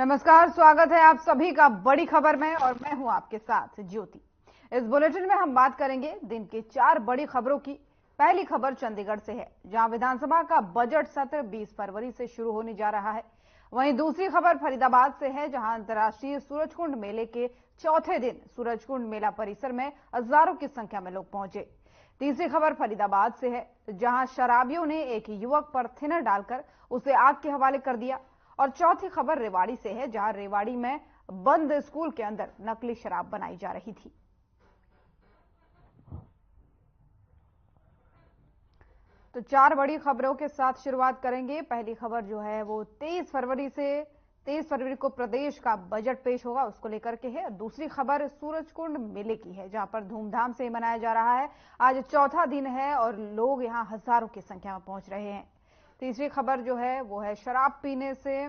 नमस्कार, स्वागत है आप सभी का बड़ी खबर में और मैं हूं आपके साथ ज्योति। इस बुलेटिन में हम बात करेंगे दिन की 4 बड़ी खबरों की। पहली खबर चंडीगढ़ से है, जहां विधानसभा का बजट सत्र 20 फरवरी से शुरू होने जा रहा है। वहीं दूसरी खबर फरीदाबाद से है, जहां अंतर्राष्ट्रीय सूरजकुंड मेले के चौथे दिन सूरजकुंड मेला परिसर में हजारों की संख्या में लोग पहुंचे। तीसरी खबर फरीदाबाद से है, जहां शराबियों ने एक युवक पर थिनर डालकर उसे आग के हवाले कर दिया। और चौथी खबर रेवाड़ी से है, जहां रेवाड़ी में बंद स्कूल के अंदर नकली शराब बनाई जा रही थी। तो 4 बड़ी खबरों के साथ शुरुआत करेंगे। पहली खबर जो है वो 23 फरवरी को प्रदेश का बजट पेश होगा, उसको लेकर के है। दूसरी खबर सूरजकुंड मेले की है, जहां पर धूमधाम से मनाया जा रहा है। आज चौथा दिन है और लोग यहां हजारों की संख्या में पहुंच रहे हैं। तीसरी खबर जो है वो है शराब पीने से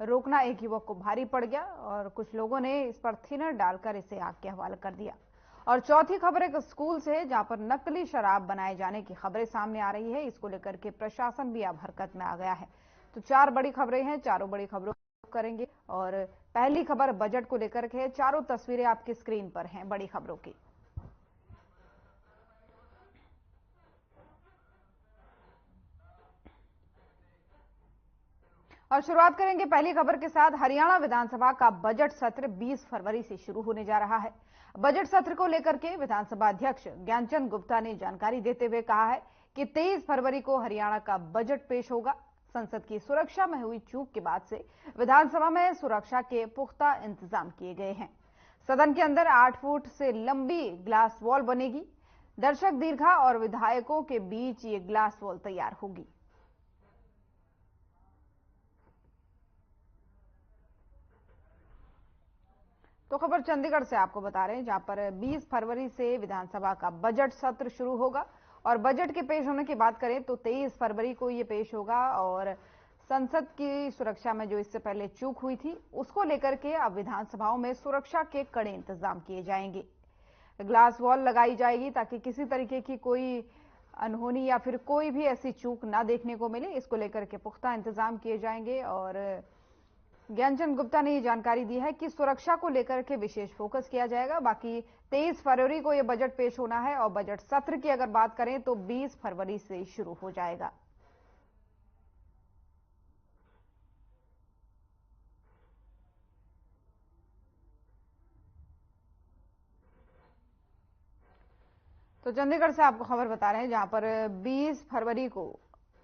रोकना एक युवक को भारी पड़ गया और कुछ लोगों ने इस पर थिनर डालकर इसे आग के हवाले कर दिया। और चौथी खबर एक स्कूल से है, जहां पर नकली शराब बनाए जाने की खबरें सामने आ रही है। इसको लेकर के प्रशासन भी अब हरकत में आ गया है। तो 4 बड़ी खबरें हैं, चारों बड़ी खबरों करेंगे। और पहली खबर बजट को लेकर के है। चारों तस्वीरें आपकी स्क्रीन पर हैं बड़ी खबरों की। और शुरुआत करेंगे पहली खबर के साथ। हरियाणा विधानसभा का बजट सत्र 20 फरवरी से शुरू होने जा रहा है। बजट सत्र को लेकर के विधानसभा अध्यक्ष ज्ञानचंद गुप्ता ने जानकारी देते हुए कहा है कि 23 फरवरी को हरियाणा का बजट पेश होगा। संसद की सुरक्षा में हुई चूक के बाद से विधानसभा में सुरक्षा के पुख्ता इंतजाम किए गए हैं। सदन के अंदर 8 फुट से लंबी ग्लास वॉल बनेगी। दर्शक दीर्घा और विधायकों के बीच ये ग्लास वॉल तैयार होगी। तो खबर चंडीगढ़ से आपको बता रहे हैं, जहां पर 20 फरवरी से विधानसभा का बजट सत्र शुरू होगा। और बजट के पेश होने की बात करें तो 23 फरवरी को ये पेश होगा। और संसद की सुरक्षा में जो इससे पहले चूक हुई थी, उसको लेकर के अब विधानसभाओं में सुरक्षा के कड़े इंतजाम किए जाएंगे। ग्लास वॉल लगाई जाएगी ताकि किसी तरीके की कोई अनहोनी या फिर कोई भी ऐसी चूक ना देखने को मिले। इसको लेकर के पुख्ता इंतजाम किए जाएंगे। और ज्ञानचंद गुप्ता ने ये जानकारी दी है कि सुरक्षा को लेकर के विशेष फोकस किया जाएगा। बाकी 23 फरवरी को यह बजट पेश होना है और बजट सत्र की अगर बात करें तो 20 फरवरी से शुरू हो जाएगा। तो चंडीगढ़ से आपको खबर बता रहे हैं, जहां पर 20 फरवरी को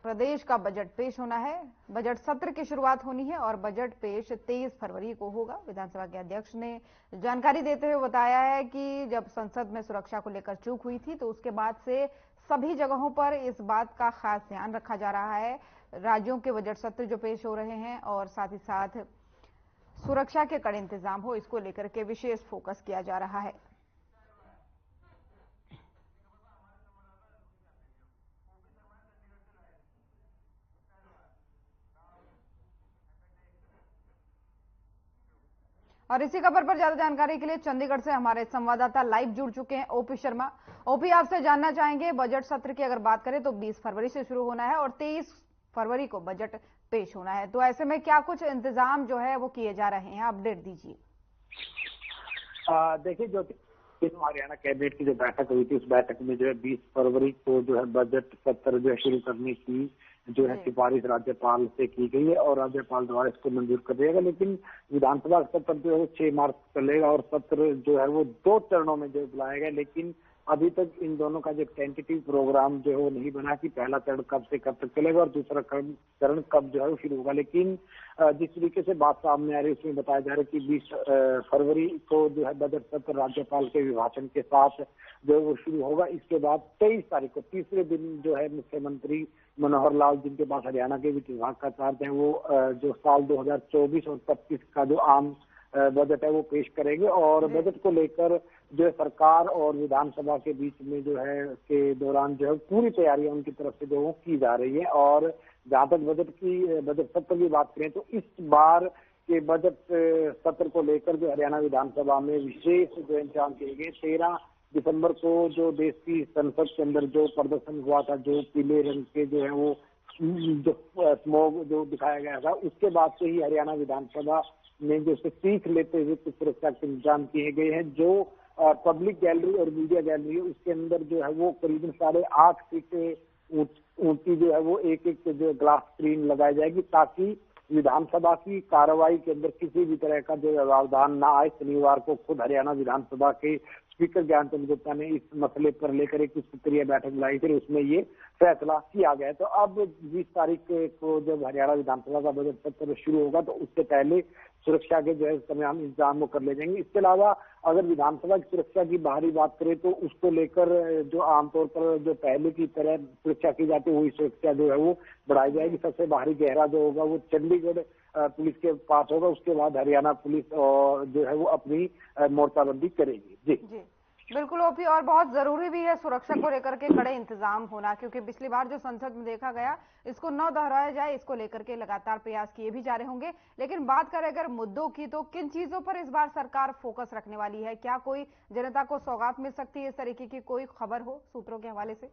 प्रदेश का बजट पेश होना है। बजट सत्र की शुरुआत होनी है और बजट पेश 23 फरवरी को होगा। विधानसभा के अध्यक्ष ने जानकारी देते हुए बताया है कि जब संसद में सुरक्षा को लेकर चूक हुई थी तो उसके बाद से सभी जगहों पर इस बात का खास ध्यान रखा जा रहा है। राज्यों के बजट सत्र जो पेश हो रहे हैं और साथ ही साथ सुरक्षा के कड़े इंतजाम हो, इसको लेकर के विशेष फोकस किया जा रहा है। और इसी खबर पर ज्यादा जानकारी के लिए चंडीगढ़ से हमारे संवाददाता लाइव जुड़ चुके हैं ओपी शर्मा। ओपी, आपसे जानना चाहेंगे, बजट सत्र की अगर बात करें तो 20 फरवरी से शुरू होना है और 23 फरवरी को बजट पेश होना है। तो ऐसे में क्या कुछ इंतजाम जो है वो किए जा रहे हैं, अपडेट दीजिए। देखिए, जो हरियाणा कैबिनेट की जो बैठक हुई थी, उस बैठक में जो है 20 फरवरी को जो है बजट सत्र जो है शुरू करने की जो है सिफारिश राज्यपाल से की गई है और राज्यपाल द्वारा इसको मंजूर कर दिया गया। लेकिन विधानसभा सत्र जो है वो 6 मार्च चलेगा और सत्र जो है वो 2 चरणों में जो बुलाया गया। लेकिन अभी तक इन दोनों का जो टेंटेटिव प्रोग्राम जो है वो नहीं बना कि पहला चरण कब से कब तक चलेगा और दूसरा चरण कब जो है वो शुरू होगा। लेकिन जिस तरीके से बात सामने आ रही है उसमें बताया जा रहा है कि 20 फरवरी को जो है बजट सत्र राज्यपाल के अभिभाषण के साथ जो वो शुरू होगा। इसके बाद 23 तारीख को तीसरे दिन जो है मुख्यमंत्री मनोहर लाल, जिनके पास हरियाणा के वित्त विभाग का चार्ज है, वो जो साल 2024 और 25 का जो आम बजट है वो पेश करेंगे। और बजट को लेकर जो है सरकार और विधानसभा के बीच में जो है के दौरान जो है पूरी तैयारियां उनकी तरफ से जो वो की जा रही है। और जहां तक बजट सत्र की बात करें तो इस बार के बजट सत्र को लेकर जो हरियाणा विधानसभा में विशेष जो इंतजाम किए गए। 13 दिसंबर को जो देश की संसद के अंदर जो प्रदर्शन हुआ था, जो पीले रंग के जो है वो जो स्मोक जो दिखाया गया था, उसके बाद से ही हरियाणा विधानसभा में जो सीख लेते हुए कुछ सुरक्षा के इंतजाम किए गए हैं। जो पब्लिक गैलरी और मीडिया गैलरी है, उसके अंदर जो है वो करीबन 8.5 फीट ऊंची जो है वो एक जो ग्लास स्क्रीन लगाई जाएगी, ताकि विधानसभा की कार्रवाई के अंदर किसी भी तरह का जो व्यवधान ना आए। शनिवार को खुद हरियाणा विधानसभा के स्पीकर ज्ञानचंद गुप्ता ने इस मसले पर लेकर एक उच्च स्तरीय बैठक बुलाई थी, उसमें ये फैसला किया गया। तो अब 20 तारीख को जब हरियाणा विधानसभा का बजट सत्र शुरू होगा, तो उससे पहले सुरक्षा के जो है तमाम इंतजाम वो कर ले जाएंगे। इसके अलावा अगर विधानसभा की सुरक्षा की बाहरी बात करें, तो उसको लेकर जो आमतौर पर जो पहले की तरह सुरक्षा की जाती है, वही सुरक्षा जो है वो बढ़ाई जाएगी। सबसे बाहरी घेरा जो होगा वो चंडीगढ़ पुलिस के पास होगा, उसके बाद हरियाणा पुलिस जो है वो अपनी मोर्चाबंदी करेगी। जी बिल्कुल ओपी, और बहुत जरूरी भी है सुरक्षा को लेकर के कड़े इंतजाम होना, क्योंकि पिछली बार जो संसद में देखा गया, इसको न दोहराया जाए, इसको लेकर के लगातार प्रयास किए भी जा रहे होंगे। लेकिन बात करें अगर मुद्दों की, तो किन चीजों पर इस बार सरकार फोकस रखने वाली है? क्या कोई जनता को सौगात मिल सकती है, इस तरीके की कोई खबर हो सूत्रों के हवाले से?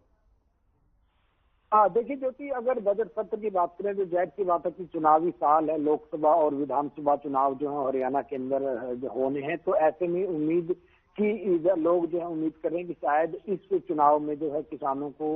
देखिए ज्योति, अगर बजट सत्र की बात करें तो जाहिर सी बात है कि चुनावी साल है, लोकसभा और विधानसभा चुनाव जो है हरियाणा के अंदर होने हैं। तो ऐसे में उम्मीद कि लोग जो है उम्मीद कर रहे हैं कि शायद इस चुनाव में जो है किसानों को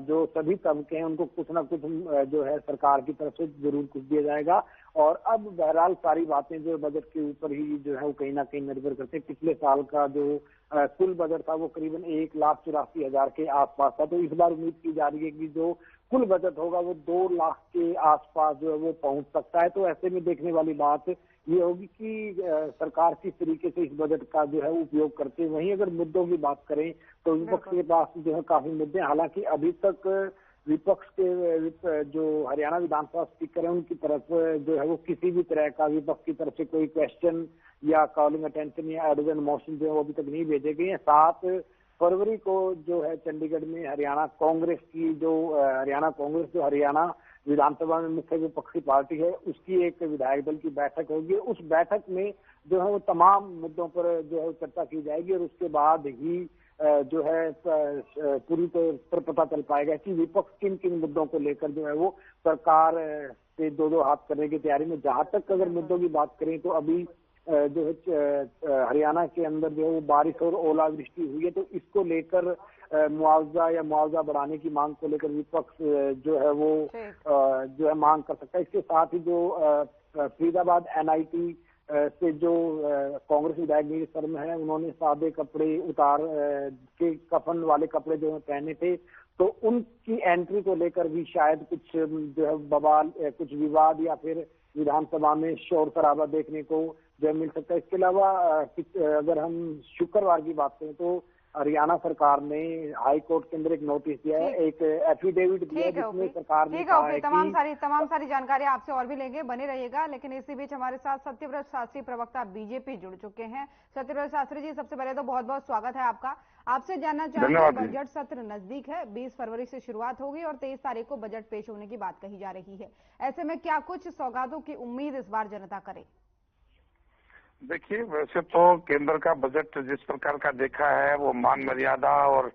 जो सभी तबके हैं उनको कुछ ना कुछ जो है सरकार की तरफ से जरूर कुछ दिया जाएगा। और अब बहरहाल सारी बातें जो बजट के ऊपर ही जो है वो कहीं ना कहीं निर्भर करते हैं। पिछले साल का जो कुल बजट था वो करीबन 1,84,000 के आसपास था। तो इस बार उम्मीद की जा रही है कि जो कुल बजट होगा वो 2 लाख के आसपास जो है वो पहुंच सकता है। तो ऐसे में देखने वाली बात ये होगी कि सरकार किस तरीके से इस बजट का जो है उपयोग करते हैं। वहीं अगर मुद्दों की बात करें तो विपक्ष के पास जो है काफी मुद्दे, हालांकि अभी तक विपक्ष के जो हरियाणा विधानसभा स्पीकर है उनकी तरफ जो है वो किसी भी तरह का विपक्ष की तरफ से कोई क्वेश्चन या कॉलिंग अटेंशन या एडजन मोशन जो है वो अभी तक नहीं भेजे गए हैं। 7 फरवरी को जो है चंडीगढ़ में हरियाणा कांग्रेस जो हरियाणा विधानसभा में मुख्य विपक्षी पार्टी है, उसकी एक विधायक दल की बैठक होगी। उस बैठक में जो है वो तमाम मुद्दों पर जो है चर्चा की जाएगी, और उसके बाद ही जो है पूरी तौर पर पता चल पाएगा कि विपक्ष किन किन मुद्दों को लेकर जो है वो सरकार से दो हाथ करने की तैयारी में। जहां तक अगर मुद्दों की बात करें तो अभी जो है हरियाणा के अंदर जो है वो बारिश और ओलावृष्टि हुई है, तो इसको लेकर मुआवजा बढ़ाने की मांग को लेकर विपक्ष जो है वो जो है मांग कर सकता है। इसके साथ ही जो फरीदाबाद NIT से जो कांग्रेस विधायक वीर शर्मा है, उन्होंने सादे कपड़े उतार के कफन वाले कपड़े जो पहने थे, तो उनकी एंट्री को लेकर भी शायद कुछ जो है बवाल, कुछ विवाद या फिर विधानसभा में शोर शराबा देखने को जो मिल सकता है। इसके अलावा अगर हम शुक्रवार की बात करें तो हरियाणा सरकार ने हाई कोर्ट के अंदर एक नोटिस दिया है, एक एफिडेविट दिया है, जिसमें सरकार ने कहा है कि तमाम सारी जानकारी आपसे और भी लेंगे, बने रहिएगा। लेकिन इसी बीच हमारे साथ सत्यव्रत शास्त्री, प्रवक्ता बीजेपी, जुड़ चुके हैं। सत्यव्रत शास्त्री जी, सबसे पहले तो बहुत बहुत स्वागत है आपका। आपसे जानना चाहेंगे, बजट सत्र नजदीक है, 20 फरवरी से शुरुआत होगी और 23 तारीख को बजट पेश होने की बात कही जा रही है। ऐसे में क्या कुछ सौगातों की उम्मीद इस बार जनता करे? देखिए, वैसे तो केंद्र का बजट जिस प्रकार का देखा है वो मान मर्यादा और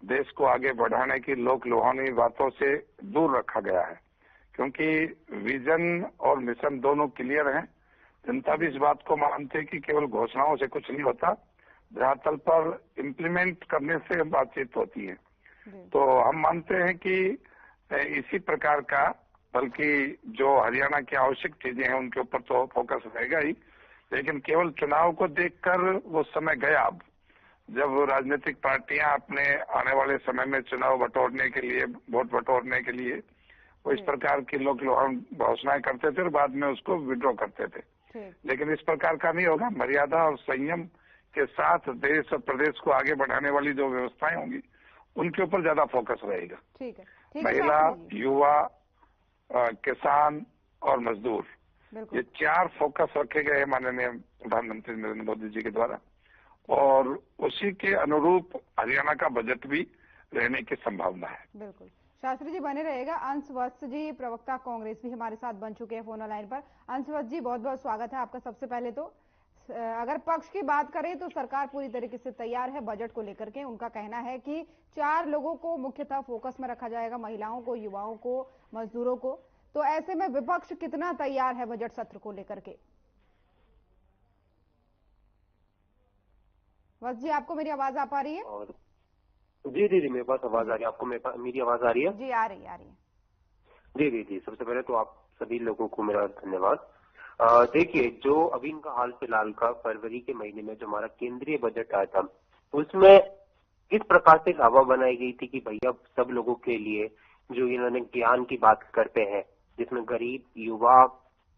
देश को आगे बढ़ाने की लोक लुभावनी बातों से दूर रखा गया है, क्योंकि विजन और मिशन दोनों क्लियर हैं। जनता भी इस बात को मानती है कि केवल घोषणाओं से कुछ नहीं होता, धरातल पर इम्प्लीमेंट करने से बातचीत होती है। तो हम मानते हैं कि इसी प्रकार का, बल्कि जो हरियाणा की आवश्यक चीजें हैं उनके ऊपर तो फोकस रहेगा ही, लेकिन केवल चुनाव को देखकर वो समय गया। अब जब राजनीतिक पार्टियां अपने आने वाले समय में चुनाव बटोरने के लिए, वोट बटोरने के लिए वो इस प्रकार की लोक घोषणाएं करते थे और बाद में उसको विड्रॉ करते थे, लेकिन इस प्रकार का नहीं होगा। मर्यादा और संयम के साथ देश और प्रदेश को आगे बढ़ाने वाली जो व्यवस्थाएं होंगी उनके ऊपर ज्यादा फोकस रहेगा। महिला, युवा, किसान और मजदूर, ये 4 फोकस रखे गए हैं माननीय प्रधानमंत्री नरेंद्र मोदी जी के द्वारा, और उसी के अनुरूप हरियाणा का बजट भी रहने की संभावना है। बिल्कुल शास्त्री जी, बने रहेगा। अंश वत्स जी, प्रवक्ता कांग्रेस, भी हमारे साथ बन चुके हैं फोन लाइन पर। अंश वत्स जी, बहुत बहुत स्वागत है आपका। सबसे पहले तो अगर पक्ष की बात करें तो सरकार पूरी तरीके से तैयार है बजट को लेकर के। उनका कहना है कि 4 लोगों को मुख्यतः फोकस में रखा जाएगा, महिलाओं को, युवाओं को, मजदूरों को। तो ऐसे में विपक्ष कितना तैयार है बजट सत्र को लेकर के? बस जी, आपको मेरी आवाज आ पा रही है? और जी जी जी, मेरे पास आवाज आ रही है। आपको मेरी आवाज आ रही है? जी, आ रही है। जी जी जी, सबसे पहले तो आप सभी लोगों को मेरा धन्यवाद। देखिए, जो अभी इनका हाल फिलहाल का फरवरी के महीने में जो हमारा केंद्रीय बजट आया था, उसमें इस प्रकार से हवा बनाई गई थी कि भैया सब लोगों के लिए जो इन्होंने ज्ञान की बात करते हैं, जिसमें गरीब, युवा,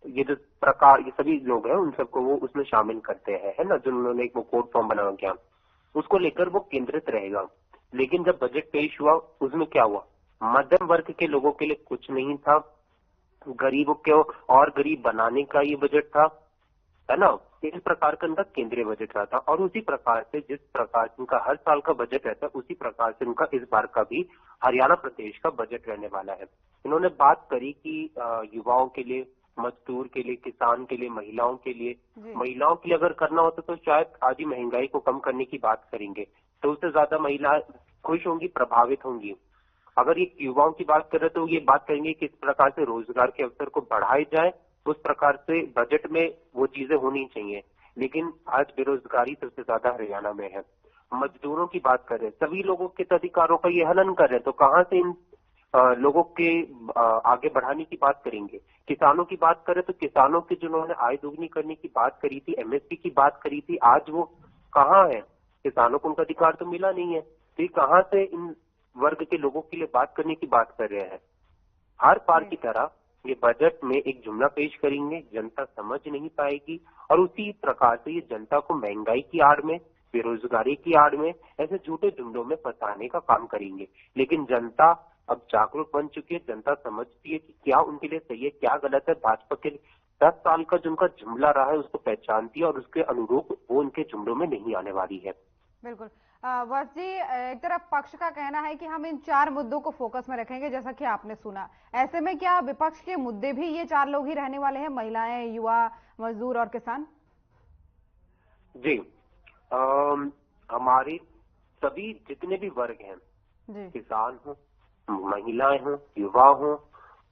ये जो प्रकार ये सभी लोग हैं, उन सबको वो उसमें शामिल करते हैं, है ना, जो उन्होंने एक वो कोड फॉर्म बना ज्ञान, उसको लेकर वो केंद्रित रहेगा। लेकिन जब बजट पेश हुआ, उसमें क्या हुआ? मध्यम वर्ग के लोगों के लिए कुछ नहीं था, गरीबों को और गरीब बनाने का ये बजट था, है ना। इस प्रकार का इनका केंद्रीय बजट रहा था। और उसी प्रकार से जिस प्रकार से इनका हर साल का बजट रहता है, उसी प्रकार से इनका इस बार का भी हरियाणा प्रदेश का बजट रहने वाला है। इन्होंने बात करी कि युवाओं के लिए, मजदूर के लिए, किसान के लिए, महिलाओं के लिए। महिलाओं के लिए अगर करना होता तो शायद आज ही महंगाई को कम करने की बात करेंगे, तो उससे ज्यादा महिलाएं खुश होंगी, प्रभावित होंगी। अगर ये युवाओं की बात करें तो ये बात करेंगे किस प्रकार से रोजगार के अवसर को बढ़ाए जाए, उस प्रकार से बजट में वो चीजें होनी चाहिए। लेकिन आज बेरोजगारी सबसे ज्यादा हरियाणा में है। मजदूरों की बात करें, सभी लोगों के अधिकारों का ये हनन कर रहे हैं, तो कहाँ से इन लोगों के आगे बढ़ाने की बात करेंगे। किसानों की बात करें तो किसानों की जिन्होंने आय दोगुनी करने की बात करी थी, एमएसपी की बात करी थी, आज वो कहाँ है? किसानों को उनका अधिकार तो मिला नहीं है। तो कहाँ से इन वर्ग के लोगों के लिए बात करने की बात कर रहे हैं? हर बार की तरह ये बजट में एक जुमला पेश करेंगे, जनता समझ नहीं पाएगी, और उसी प्रकार से ये जनता को महंगाई की आड़ में, बेरोजगारी की आड़ में ऐसे झूठे जुमलों में फंसाने का काम करेंगे। लेकिन जनता अब जागरूक बन चुकी है, जनता समझती है कि क्या उनके लिए सही है, क्या गलत है। भाजपा के 10 साल का जो उनका जुमला रहा है उसको पहचानती है, और उसके अनुरूप वो उनके जुमलों में नहीं आने वाली है। बिल्कुल। वत्स जी, एक तरफ पक्ष का कहना है कि हम इन 4 मुद्दों को फोकस में रखेंगे, जैसा कि आपने सुना। ऐसे में क्या विपक्ष के मुद्दे भी ये 4 लोग ही रहने वाले हैं, महिलाएं, युवा, मजदूर और किसान? जी, हमारे सभी जितने भी वर्ग हैं, किसान हो, महिलाएं हो, युवा हो,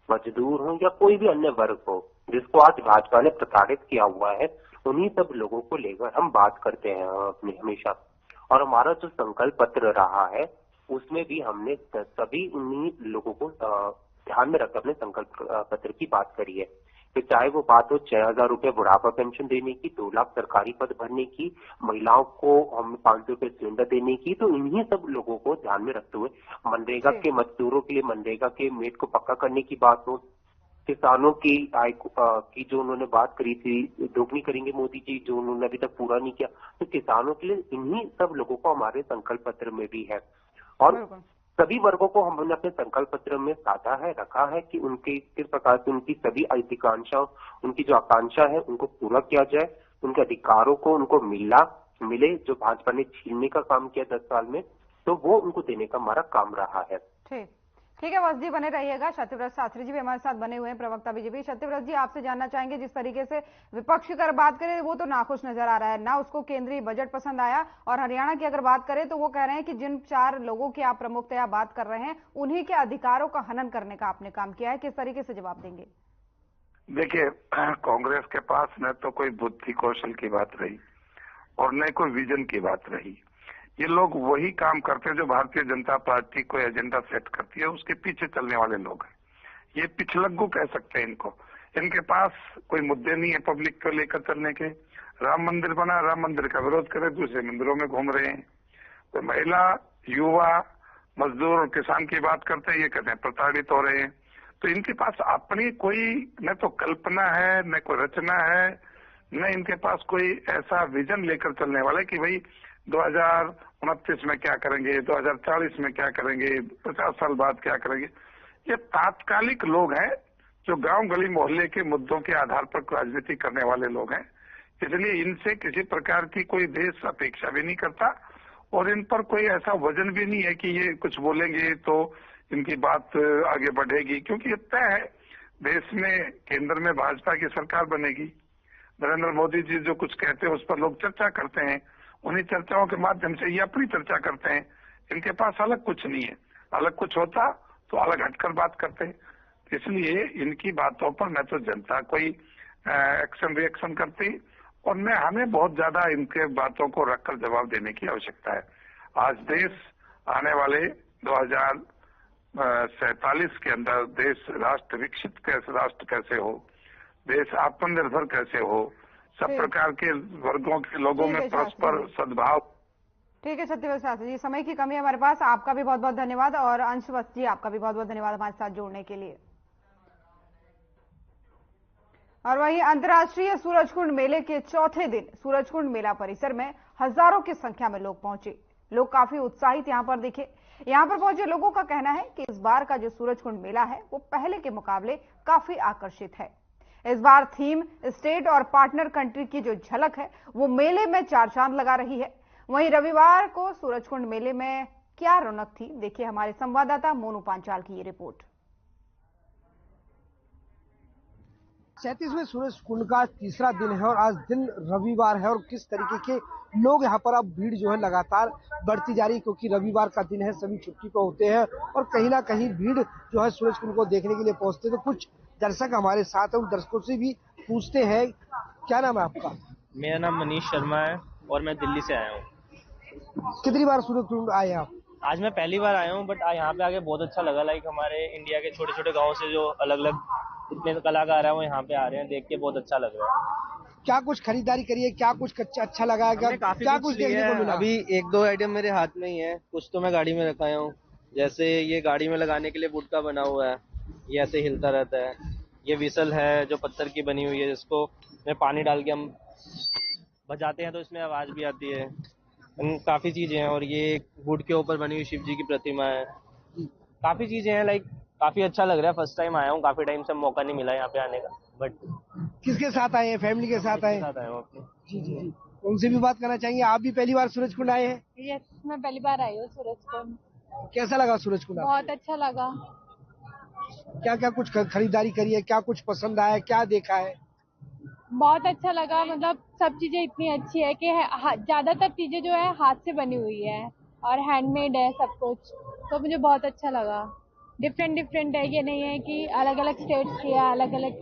मजदूर हो, या कोई भी अन्य वर्ग हो जिसको आज भाजपा ने प्रताड़ित किया हुआ है, उन्हीं सब लोगों को लेकर हम बात करते हैं अपने हमेशा। और हमारा जो संकल्प पत्र रहा है उसमें भी हमने सभी उन्हीं लोगों को ध्यान में रखकर अपने संकल्प पत्र की बात करी है। तो चाहे वो बात हो 6,000 रुपये बुढ़ापा पेंशन देने की, 2 लाख सरकारी पद भरने की, महिलाओं को हम 500 रुपये सिलेंडर देने की, तो इन्हीं सब लोगों को ध्यान में रखते हुए मनरेगा के मजदूरों के लिए मनरेगा के मेट को पक्का करने की बात हो, किसानों की आय की जो उन्होंने बात करी थी, दोगुनी करेंगे मोदी जी, जो उन्होंने अभी तक पूरा नहीं किया, तो किसानों के लिए इन्हीं सब लोगों को हमारे संकल्प पत्र में भी है। और सभी वर्गों को हमने अपने संकल्प पत्र में साधा है, रखा है कि उनके किस प्रकार से उनकी सभी अधिकांक्षा, उनकी जो आकांक्षा है उनको पूरा किया जाए, उनके अधिकारों को उनको मिले जो भाजपा ने छीनने का काम किया 10 साल में, तो वो उनको देने का हमारा काम रहा है। ठीक है, वत्स जी बने रहिएगा। सत्यव्रत शास्त्री जी भी हमारे साथ बने हुए हैं, प्रवक्ता बीजेपी। सत्यव्रत जी, आपसे जानना चाहेंगे, जिस तरीके से विपक्ष की अगर बात करें वो तो नाखुश नजर आ रहा है, ना उसको केंद्रीय बजट पसंद आया, और हरियाणा की अगर बात करें तो वो कह रहे हैं कि जिन 4 लोगों की आप प्रमुखतया बात कर रहे हैं उन्हीं के अधिकारों का हनन करने का आपने काम किया है। किस तरीके से जवाब देंगे? देखिए, कांग्रेस के पास न तो कोई बुद्धि कौशल की बात रही और न कोई विजन की बात रही। ये लोग वही काम करते हैं जो भारतीय जनता पार्टी को एजेंडा सेट करती है, उसके पीछे चलने वाले लोग हैं। ये पिछलग्गू कह सकते हैं इनको। इनके पास कोई मुद्दे नहीं है पब्लिक को लेकर चलने के। राम मंदिर बना, राम मंदिर का विरोध करे, दूसरे मंदिरों में घूम रहे हैं। तो महिला, युवा, मजदूर और किसान की बात करते हैं, ये कहते हैं प्रताड़ित हो रहे हैं। तो इनके पास अपनी कोई न तो कल्पना है, न कोई रचना है, न इनके पास कोई ऐसा विजन लेकर चलने वाला है कि भाई 2029 में क्या करेंगे, 2040 में क्या करेंगे, 50 साल बाद क्या करेंगे। ये तात्कालिक लोग हैं जो गांव गली मोहल्ले के मुद्दों के आधार पर राजनीति करने वाले लोग हैं। इसलिए इनसे किसी प्रकार की कोई देश अपेक्षा भी नहीं करता, और इन पर कोई ऐसा वजन भी नहीं है कि ये कुछ बोलेंगे तो इनकी बात आगे बढ़ेगी। क्योंकि ये तय है, देश में केंद्र में भाजपा की सरकार बनेगी, नरेंद्र मोदी जी जो कुछ कहते हैं उस पर लोग चर्चा करते हैं, उन्हीं चर्चाओं के माध्यम से ये अपनी चर्चा करते हैं। इनके पास अलग कुछ नहीं है, अलग कुछ होता तो अलग हटकर बात करते हैं। इसलिए इनकी बातों पर न तो जनता कोई एक्शन रिएक्शन करती और न हमें बहुत ज्यादा इनके बातों को रखकर जवाब देने की आवश्यकता है। आज देश आने वाले 2047 के अंदर देश राष्ट्र विकसित राष्ट्र कैसे हो, देश आत्मनिर्भर कैसे हो, सब प्रकार के वर्गों के लोगों में परस्पर सद्भाव। ठीक है सत्यव्रत शास्त्री जी, समय की कमी है हमारे पास। आपका भी बहुत बहुत धन्यवाद और अंशवत जी आपका भी बहुत बहुत धन्यवाद हमारे साथ जुड़ने के लिए। और वहीं अंतर्राष्ट्रीय सूरजकुंड मेले के चौथे दिन सूरजकुंड मेला परिसर में हजारों की संख्या में लोग पहुंचे। लोग काफी उत्साहित यहां पर दिखे। यहां पर पहुंचे लोगों का कहना है कि इस बार का जो सूरजकुंड मेला है वो पहले के मुकाबले काफी आकर्षित है। इस बार थीम स्टेट और पार्टनर कंट्री की जो झलक है वो मेले में चार चांद लगा रही है। वहीं रविवार को सूरजकुंड मेले में क्या रौनक थी, देखिए हमारे संवाददाता मोनू पांचाल की ये रिपोर्ट। 37वें सूरजकुंड का तीसरा दिन है और आज दिन रविवार है और किस तरीके के लोग यहाँ पर अब भीड़ जो है लगातार बढ़ती जा रही है, क्योंकि रविवार का दिन है, सभी छुट्टी पर होते हैं और कहीं ना कहीं भीड़ जो है सूरजकुंड को देखने के लिए पहुंचते हैं। तो कुछ दर्शक हमारे साथ है, उन दर्शकों से भी पूछते हैं। क्या नाम है आपका? मेरा नाम मनीष शर्मा है और मैं दिल्ली से आया हूँ। कितनी बार सूरजकुंड आए आप? आज मैं पहली बार आया हूँ, बट यहाँ पे आके बहुत अच्छा लगा। लाइक हमारे इंडिया के छोटे छोटे गाँव से जो अलग अलग इतने कलाकार हैं वो यहाँ पे आ रहे हैं, देख के बहुत अच्छा लग रहा है। क्या कुछ खरीदारी करी है, क्या कुछ अच्छा लगा, क्या कुछ देखने को मिला? अभी एक दो आइटम मेरे हाथ में ही है, कुछ तो मैं गाड़ी में रखाया हूँ। जैसे ये गाड़ी में लगाने के लिए वुड का बना हुआ है, ये ऐसे हिलता रहता है। ये विसल है जो पत्थर की बनी हुई है, जिसको में पानी डाल के हम बजाते हैं तो इसमें आवाज भी आती है। काफी चीजें हैं और ये वुड के ऊपर बनी हुई शिव जी की प्रतिमा है। काफी चीजें हैं, लाइक काफी अच्छा लग रहा है। फर्स्ट टाइम आया हूँ, काफी टाइम से मौका नहीं मिला यहाँ पे आने का। बट किसके साथ आए हैं? फैमिली के साथ आए? साथ आया हूँ अपने। जी। उनसे भी बात करना चाहेंगे। आप भी पहली बार सूरजकुंड आए हैं? यस, मैं पहली बार आई हूँ सूरजकुंड। कैसा लगा सूरजकुंड? बहुत अच्छा लगा। क्या क्या कुछ खरीदारी करी है, क्या कुछ पसंद आया, क्या देखा है? बहुत अच्छा लगा, मतलब सब चीजें इतनी अच्छी है कि ज्यादातर चीजें जो है हाथ से बनी हुई है और हैंडमेड है सब कुछ, तो मुझे बहुत अच्छा लगा। डिफरेंट है, ये नहीं है कि अलग अलग स्टेट्स की है, अलग अलग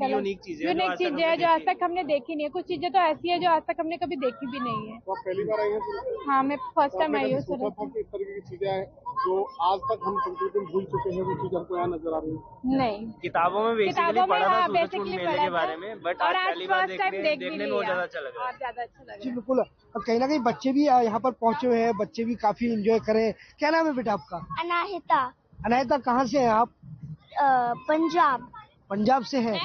यूनिक चीजें है जो आज तक हमने देखी नहीं है। कुछ चीजें तो ऐसी है जो आज तक हमने कभी देखी भी नहीं है। तो आप पहली बार आई हैं? हाँ, मैं फर्स्ट टाइम आई हूँ। इस तरीके की चीजें जो आज तक हम संस्कृति भूल चुके हैं, वो चीज हमको यहाँ नजर आ रही है? नहीं, किताबों में बेसिकली पढ़ा था सूरजकुंड मेले के बारे में, बट आज पहली बार देखने में बहुत ज्यादा अच्छा लग रहा है। ज्यादा अच्छा लगा। जी बिल्कुल। और कहीं ना कहीं बच्चे भी यहाँ पर पहुंचे हुए हैं, बच्चे भी काफी एंजॉय कर रहे हैं। क्या नाम है बेटा आपका? अनाहिता। अनाहिता, कहाँ से हैं आप? पंजाब। पंजाब से हैं?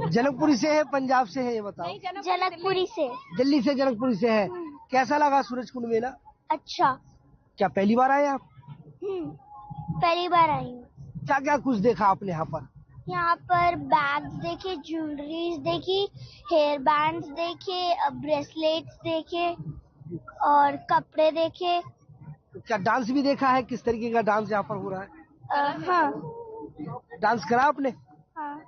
जनकपुरी से है, पंजाब से है, ये बताओ। जनकपुरी से। दिल्ली से जनकपुरी से है। कैसा लगा सूरजकुंड मेला? अच्छा। क्या पहली बार आए आप? पहली बार आई हूँ। क्या क्या कुछ देखा आपने यहाँ पर? यहाँ पर बैग्स देखे, ज्वेलरीज देखी, हेयर बैंड्स देखे, ब्रेसलेट्स देखे और कपड़े देखे। क्या डांस भी देखा है? किस तरीके का डांस यहाँ पर हो रहा है? हाँ। डांस करा आपने? हाँ।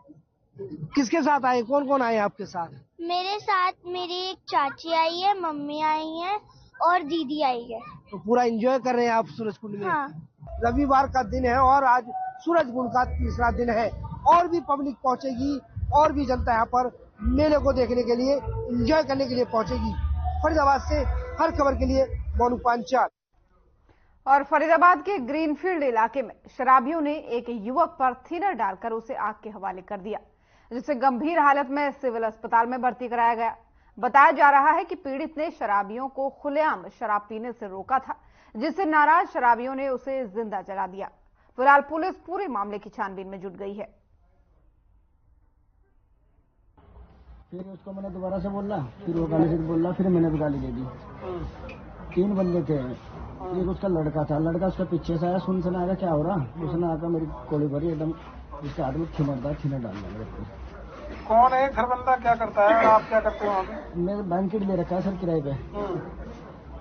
किसके साथ आए? कौन कौन आए आपके साथ? मेरे साथ मेरी एक चाची आई है, मम्मी आई है और दीदी आई है। तो पूरा एंजॉय कर रहे हैं आप सूरजकुंड में? हाँ। रविवार का दिन है और आज सूरजकुंड का तीसरा दिन है। और भी पब्लिक पहुंचेगी और भी जनता यहाँ पर मेले को देखने के लिए, एंजॉय करने के लिए पहुंचेगी। फरीदाबाद से हर खबर के लिए मोनू पांचाल। और फरीदाबाद के ग्रीनफील्ड इलाके में शराबियों ने एक युवक पर थिनर डालकर उसे आग के हवाले कर दिया, जिसे गंभीर हालत में सिविल अस्पताल में भर्ती कराया गया। बताया जा रहा है कि पीड़ित ने शराबियों को खुलेआम शराब पीने से रोका था, जिससे नाराज शराबियों ने उसे जिंदा जला दिया। फिलहाल पुलिस पूरे मामले की छानबीन में जुट गई है। फिर उसको मैंने दोबारा से बोला, फिर वो गाली से बोला, फिर मैंने भी गाली दे दी। 3 बंदे थे, एक उसका लड़का था, लड़का उसका पीछे से आया, सुन आया क्या हो रहा, उसने आकर मेरी गोली भरी एकदम, उसके हाथ में थिनर डाल दिया। कौन है घर बंदा, क्या करता है, आप क्या करते हो वहाँ पे? मैं बैंकेट ले रखा है सर किराए पे।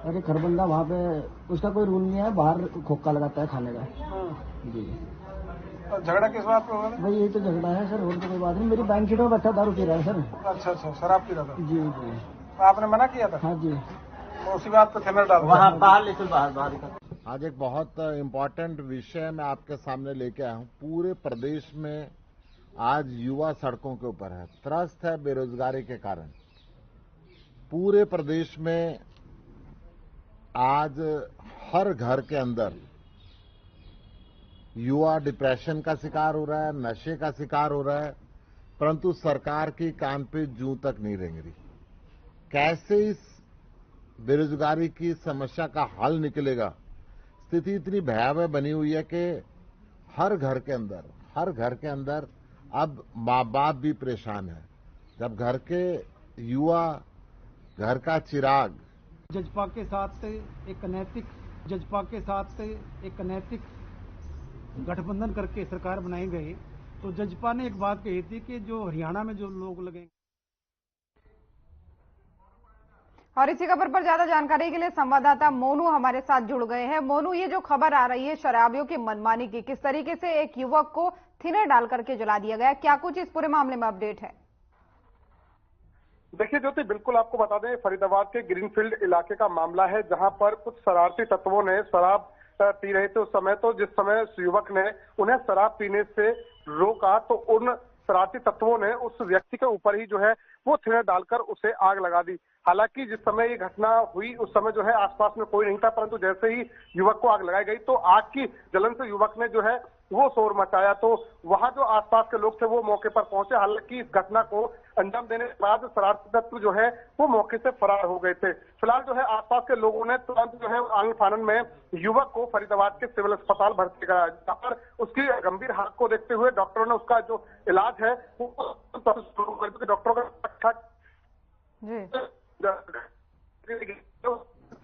अरे घर बंदा वहाँ पे उसका कोई रूल नहीं है, बाहर खोखा लगाता है खाने का। जी। तो झगड़ा किस बात पे हुआ? भाई यही तो झगड़ा है सर, और तो कोई बात नहीं। मेरी बैंक सीट में बैठा दारू पी रहा है सर। अच्छा अच्छा, शराब पी रहा था? जी जी। तो आपने मना किया था? हाँ जी। तो उसी बात पे थिनर डाल वहाँ बाहर ले चल, बाहर। आज एक बहुत इम्पोर्टेंट विषय मैं आपके सामने लेके आया हूँ। पूरे प्रदेश में आज युवा सड़कों के ऊपर है, त्रस्त है बेरोजगारी के कारण। पूरे प्रदेश में आज हर घर के अंदर युवा डिप्रेशन का शिकार हो रहा है, नशे का शिकार हो रहा है, परंतु सरकार की कान पे जूं तक नहीं रेंग रही। कैसे इस बेरोजगारी की समस्या का हल निकलेगा? स्थिति इतनी भयावह बनी हुई है कि हर घर के अंदर अब माँ बाप भी परेशान है। जब घर के युवा, घर का चिराग जजपा के साथ एक अनैतिक गठबंधन करके सरकार बनाई गई, तो जजपा ने एक बात कही थी कि जो हरियाणा में जो लोग लगेंगे। और इसी खबर पर ज्यादा जानकारी के लिए संवाददाता मोनू हमारे साथ जुड़ गए हैं। मोनू, ये जो खबर आ रही है शराबियों की मनमानी की, किस तरीके से एक युवक को थिनर डाल करके जला दिया गया, क्या कुछ इस पूरे मामले में अपडेट है? देखिए ज्योति, बिल्कुल आपको बता दें, फरीदाबाद के ग्रीनफील्ड इलाके का मामला है, जहां पर कुछ शरारती तत्वों ने शराब पी रहे थे उस समय। तो जिस समय उस युवक ने उन्हें शराब पीने से रोका, तो उन शरारती तत्वों ने उस व्यक्ति के ऊपर ही जो है वो थिनर डालकर उसे आग लगा दी। हालांकि जिस समय ये घटना हुई उस समय जो है आसपास में कोई नहीं था, परंतु जैसे ही युवक को आग लगाई गई तो आग की जलन से युवक ने जो है वो शोर मचाया। तो वहां जो आसपास के लोग थे वो मौके पर पहुंचे। हालांकि इस घटना को अंजाम देने के बाद शरारती तत्व जो है वो मौके से फरार हो गए थे। फिलहाल जो है आसपास के लोगों ने तुरंत जो है आंग फानन में युवक को फरीदाबाद के सिविल अस्पताल भर्ती कराया, जहां पर उसकी गंभीर हालत को देखते हुए डॉक्टरों ने उसका जो इलाज है वो शुरू कर दिया। डॉक्टरों का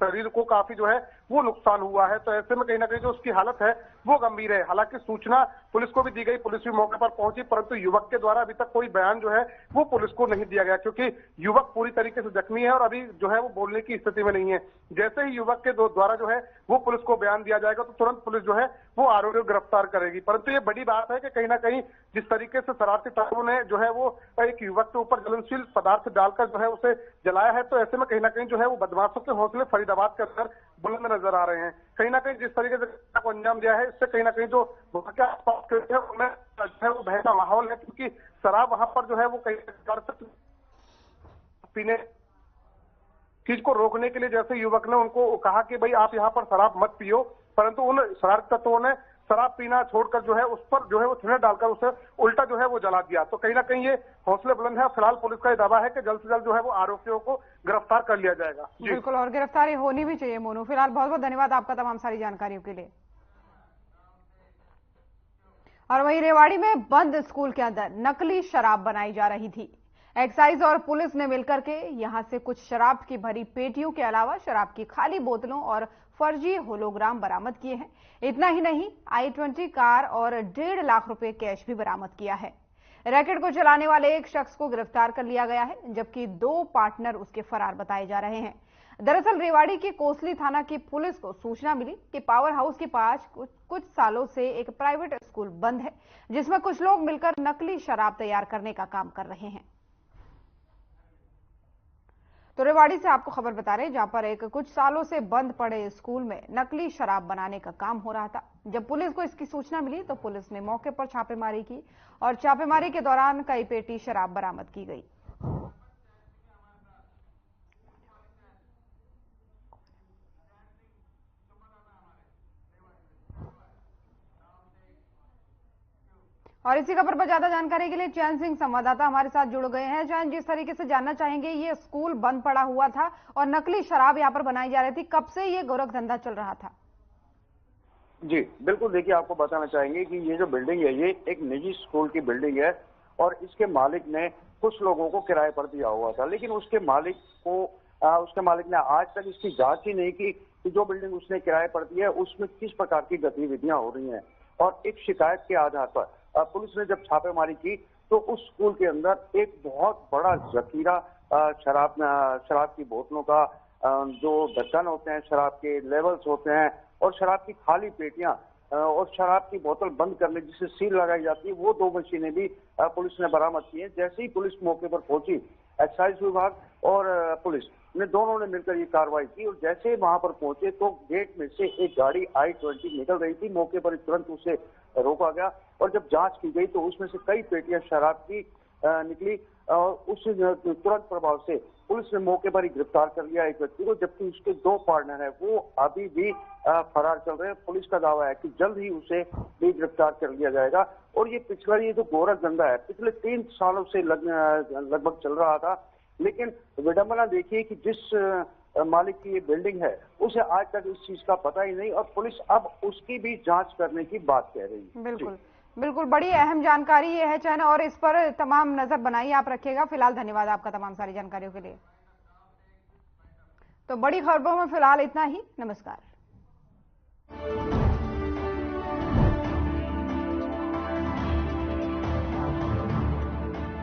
शरीर को काफी जो है वो नुकसान हुआ है, तो ऐसे में कहीं ना कहीं जो उसकी हालत है वो गंभीर है। हालांकि सूचना पुलिस को भी दी गई, पुलिस भी मौके पर पहुंची, परंतु युवक के द्वारा अभी तक कोई बयान जो है वो पुलिस को नहीं दिया गया, क्योंकि युवक पूरी तरीके से जख्मी है और अभी जो है वो बोलने की स्थिति में नहीं है। जैसे ही युवक के द्वारा जो है वो पुलिस को बयान दिया जाएगा तो तुरंत पुलिस जो है वो आरोपी को गिरफ्तार करेगी। परंतु ये बड़ी बात है कि कहीं ना कहीं जिस तरीके से शरारती तत्वों ने जो है वो एक युवक के ऊपर ज्वलनशील पदार्थ डालकर जो है उसे जलाया है, तो ऐसे में कहीं ना कहीं जो है वो बदमाशों के हौसले फरीदाबाद के अंदर बुलंद नजर आ रहे हैं। कहीं ना कहीं जिस तरीके से को अंजाम दिया है, इससे कहीं ना कहीं जो वहां के आसपास के उनमें है वो भय का माहौल है, क्योंकि शराब वहां पर जो है वो कई पीने चीज को रोकने के लिए जैसे युवक ने उनको कहा कि भाई आप यहाँ पर शराब मत पियो, परंतु उन शरारती तत्वों ने शराब पीना छोड़कर जो है उस पर जो है वो थिनर डालकर उसे उल्टा जो है वो जला दिया। तो कहीं ना कहीं ये हौसले बुलंद है। फिलहाल पुलिस का ये दावा है कि जल्द से जल्द जो है वो आरोपियों को गिरफ्तार कर लिया जाएगा। बिल्कुल, और गिरफ्तारी होनी भी चाहिए। मोनू, फिलहाल बहुत बहुत धन्यवाद आपका तमाम सारी जानकारियों के लिए। और वहीं रेवाड़ी में बंद स्कूल के अंदर नकली शराब बनाई जा रही थी। एक्साइज और पुलिस ने मिलकर के यहां से कुछ शराब की भरी पेटियों के अलावा शराब की खाली बोतलों और फर्जी होलोग्राम बरामद किए हैं। इतना ही नहीं, i20 कार और 1.5 लाख रुपए कैश भी बरामद किया है। रैकेट को चलाने वाले एक शख्स को गिरफ्तार कर लिया गया है, जबकि 2 पार्टनर उसके फरार बताए जा रहे हैं। दरअसल रेवाड़ी की कोसली थाना की पुलिस को सूचना मिली कि पावर हाउस के पास कुछ सालों से एक प्राइवेट स्कूल बंद है, जिसमें कुछ लोग मिलकर नकली शराब तैयार करने का काम कर रहे हैं। तो रेवाड़ी से आपको खबर बता रहे हैं, जहां पर एक कुछ सालों से बंद पड़े स्कूल में नकली शराब बनाने का काम हो रहा था। जब पुलिस को इसकी सूचना मिली तो पुलिस ने मौके पर छापेमारी की और छापेमारी के दौरान कई पेटी शराब बरामद की गई। और इसी खबर पर ज्यादा जानकारी के लिए चैन सिंह संवाददाता हमारे साथ जुड़ गए हैं। चैन, जिस तरीके से जानना चाहेंगे, ये स्कूल बंद पड़ा हुआ था और नकली शराब यहाँ पर बनाई जा रही थी, कब से ये गोरख धंधा चल रहा था? जी बिल्कुल, देखिए आपको बताना चाहेंगे कि ये जो बिल्डिंग है ये एक निजी स्कूल की बिल्डिंग है और इसके मालिक ने कुछ लोगों को किराए पर दिया हुआ था, लेकिन उसके मालिक ने आज तक इसकी जांच ही नहीं की कि जो बिल्डिंग उसने किराए पर दी है उसमें किस प्रकार की गतिविधियां हो रही हैं। और एक शिकायत के आधार पर पुलिस ने जब छापेमारी की तो उस स्कूल के अंदर एक बहुत बड़ा जखीरा शराब की बोतलों का जो ढक्कन होते हैं, शराब के लेवल्स होते हैं और शराब की खाली पेटियां और शराब की बोतल बंद करने जिसे सील लगाई जाती है, वो 2 मशीनें भी पुलिस ने बरामद की है। जैसे ही पुलिस मौके पर पहुंची, एक्साइज विभाग और पुलिस ने दोनों ने मिलकर ये कार्रवाई की और जैसे ही वहां पर पहुंचे तो गेट में से एक गाड़ी I-20 निकल रही थी। मौके पर तुरंत उसे रोका गया और जब जांच की गई तो उसमें से कई पेटियां शराब की निकली और उस तुरंत प्रभाव से पुलिस ने मौके पर ही गिरफ्तार कर लिया एक व्यक्ति को, जबकि उसके 2 पार्टनर है वो अभी भी फरार चल रहे हैं। पुलिस का दावा है कि जल्द ही उसे भी गिरफ्तार कर लिया जाएगा। और ये पिछला ये जो गोरख धंधा है पिछले 3 सालों से लगभग चल रहा था, लेकिन विडंबना देखिए कि जिस मालिक की ये बिल्डिंग है उसे आज तक इस चीज का पता ही नहीं और पुलिस अब उसकी भी जांच करने की बात कह रही है। बिल्कुल बिल्कुल, बड़ी अहम जानकारी ये है चैन, और इस पर तमाम नजर बनाई आप रखिएगा। फिलहाल धन्यवाद आपका तमाम सारी जानकारियों के लिए। तो बड़ी खबरों में फिलहाल इतना ही। नमस्कार।